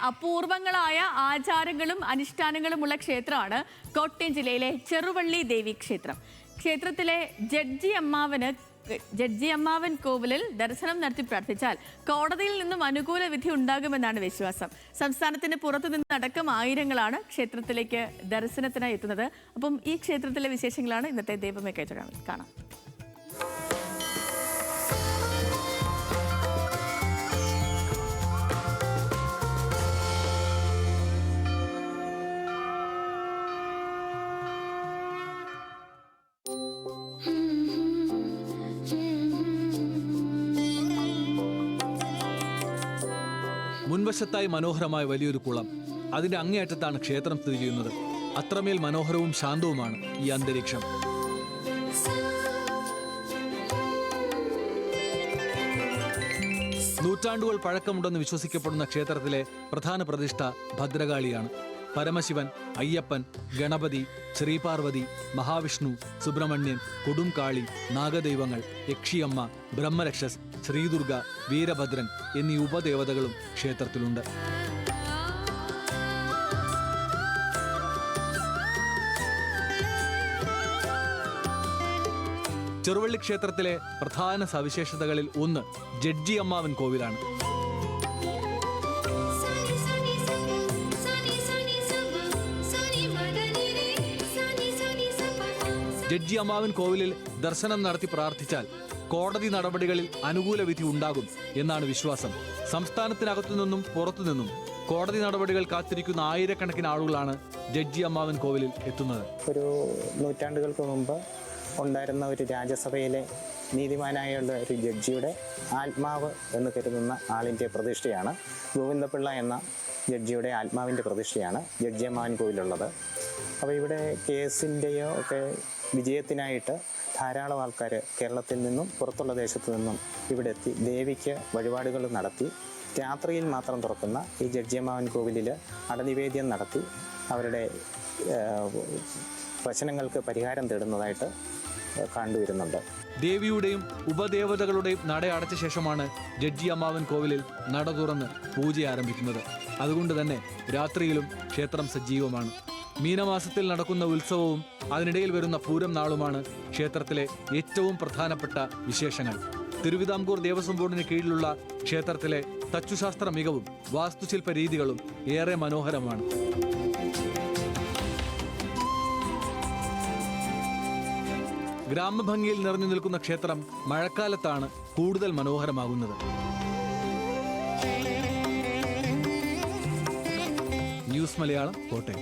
അപൂർവങ്ങളായ ആചാരങ്ങളും അനുഷ്ഠാനങ്ങളുമുള്ള ക്ഷേത്രമാണ് കോട്ടയം ജില്ലയിലെ ചെറുവള്ളി ദേവി ക്ഷേത്രം. ക്ഷേത്രത്തിലെ ജഡ്ജി അമ്മാവൻ കോവിലിൽ ദർശനം നടത്തി പ്രാർത്ഥിച്ചാൽ കോടതിയിൽ നിന്നും അനുകൂല വിധി ഉണ്ടാകുമെന്നാണ് വിശ്വാസം. സംസ്ഥാനത്തിന് പുറത്തു നിന്നടക്കം ആയിരങ്ങളാണ് ക്ഷേത്രത്തിലേക്ക് ദർശനത്തിനായി എത്തുന്നത്. അപ്പം ഈ ക്ഷേത്രത്തിലെ വിശേഷങ്ങളാണ് ഇന്നത്തെ ദൈവമേ കേട്ടോ കാണാം. മുൻവശത്തായി മനോഹരമായ വലിയൊരു കുളം. അതിന്റെ അങ്ങേയറ്റത്താണ് ക്ഷേത്രം സ്ഥിതി ചെയ്യുന്നത്. അത്രമേൽ മനോഹരവും ശാന്തവുമാണ് ഈ അന്തരീക്ഷം. നൂറ്റാണ്ടുകൾ പഴക്കമുണ്ടെന്ന് വിശ്വസിക്കപ്പെടുന്ന ക്ഷേത്രത്തിലെ പ്രധാന പ്രതിഷ്ഠ ഭദ്രകാളിയാണ്. പരമശിവൻ, അയ്യപ്പൻ, ഗണപതി, ശ്രീപാർവതി, മഹാവിഷ്ണു, സുബ്രഹ്മണ്യൻ, കൊടുംകാളി, നാഗദൈവങ്ങൾ, യക്ഷിയമ്മ, ബ്രഹ്മരക്ഷസ്, ശ്രീദുർഗ, വീരഭദ്രൻ എന്നീ ഉപദേവതകളും ക്ഷേത്രത്തിലുണ്ട്. ചെറുവള്ളി ക്ഷേത്രത്തിലെ പ്രധാന സവിശേഷതകളിൽ ഒന്ന് ജഡ്ജി അമ്മാവൻ കോവിലാണ്. ജഡ്ജി അമ്മാവൻ കോവിലിൽ ദർശനം നടത്തി പ്രാർത്ഥിച്ചാൽ കോടതി നടപടികളിൽ അനുകൂല വിധി ഉണ്ടാകും എന്നാണ് വിശ്വാസം. സംസ്ഥാനത്തിനകത്തു നിന്നും പുറത്തുനിന്നും കോടതി നടപടികൾ കാത്തിരിക്കുന്ന ആയിരക്കണക്കിന് ആളുകളാണ് ജഡ്ജി അമ്മാവൻ കോവിലിൽ എത്തുന്നത്. ഒരു നൂറ്റാണ്ടുകൾക്ക് മുമ്പ് ഉണ്ടായിരുന്ന ഒരു രാജ്യസഭയിലെ നീതിമാനായുള്ള ഒരു ജഡ്ജിയുടെ ആത്മാവ് എന്ന് കരുതുന്ന ആളിൻ്റെ പ്രതിഷ്ഠയാണ്. ഗോവിന്ദപിള്ള എന്ന ജഡ്ജിയുടെ ആത്മാവിൻ്റെ പ്രതിഷ്ഠയാണ് ജഡ്ജി അമ്മാവൻ കോവിലുള്ളത്. അപ്പോൾ ഇവിടെ കേസിൻ്റെയോ ഒക്കെ വിജയത്തിനായിട്ട് ധാരാളം ആൾക്കാർ കേരളത്തിൽ നിന്നും പുറത്തുള്ള ദേശത്തു നിന്നും ഇവിടെ എത്തി ദേവിക്ക് വഴിപാടുകൾ നടത്തി രാത്രിയിൽ മാത്രം തുറക്കുന്ന ഈ ജഡ്ജി അമ്മാവൻ കോവിലിൽ അടനിവേദ്യം നടത്തി അവരുടെ പ്രശ്നങ്ങൾക്ക് പരിഹാരം തേടുന്നതായിട്ട് കണ്ടുവരുന്നുണ്ട്. ദേവിയുടെയും ഉപദേവതകളുടെയും നട അടച്ച ശേഷമാണ് ജഡ്ജി അമ്മാവൻ കോവിലിൽ നട തുറന്ന് പൂജ ആരംഭിക്കുന്നത്. അതുകൊണ്ട് തന്നെ രാത്രിയിലും ക്ഷേത്രം സജീവമാണ്. മീനമാസത്തിൽ നടക്കുന്ന ഉത്സവവും അതിനിടയിൽ വരുന്ന പൂരം നാളുമാണ് ക്ഷേത്രത്തിലെ ഏറ്റവും പ്രധാനപ്പെട്ട വിശേഷങ്ങൾ. തിരുവിതാംകൂർ ദേവസ്വം ബോർഡിന് കീഴിലുള്ള ക്ഷേത്രത്തിലെ തച്ചുശാസ്ത്ര മികവും വാസ്തുശില്പ രീതികളും ഏറെ മനോഹരമാണ്. ഗ്രാമഭംഗിയിൽ നിറഞ്ഞു നിൽക്കുന്ന ക്ഷേത്രം മഴക്കാലത്താണ് കൂടുതൽ മനോഹരമാകുന്നത്. ന്യൂസ് മലയാളം, കോട്ടയം.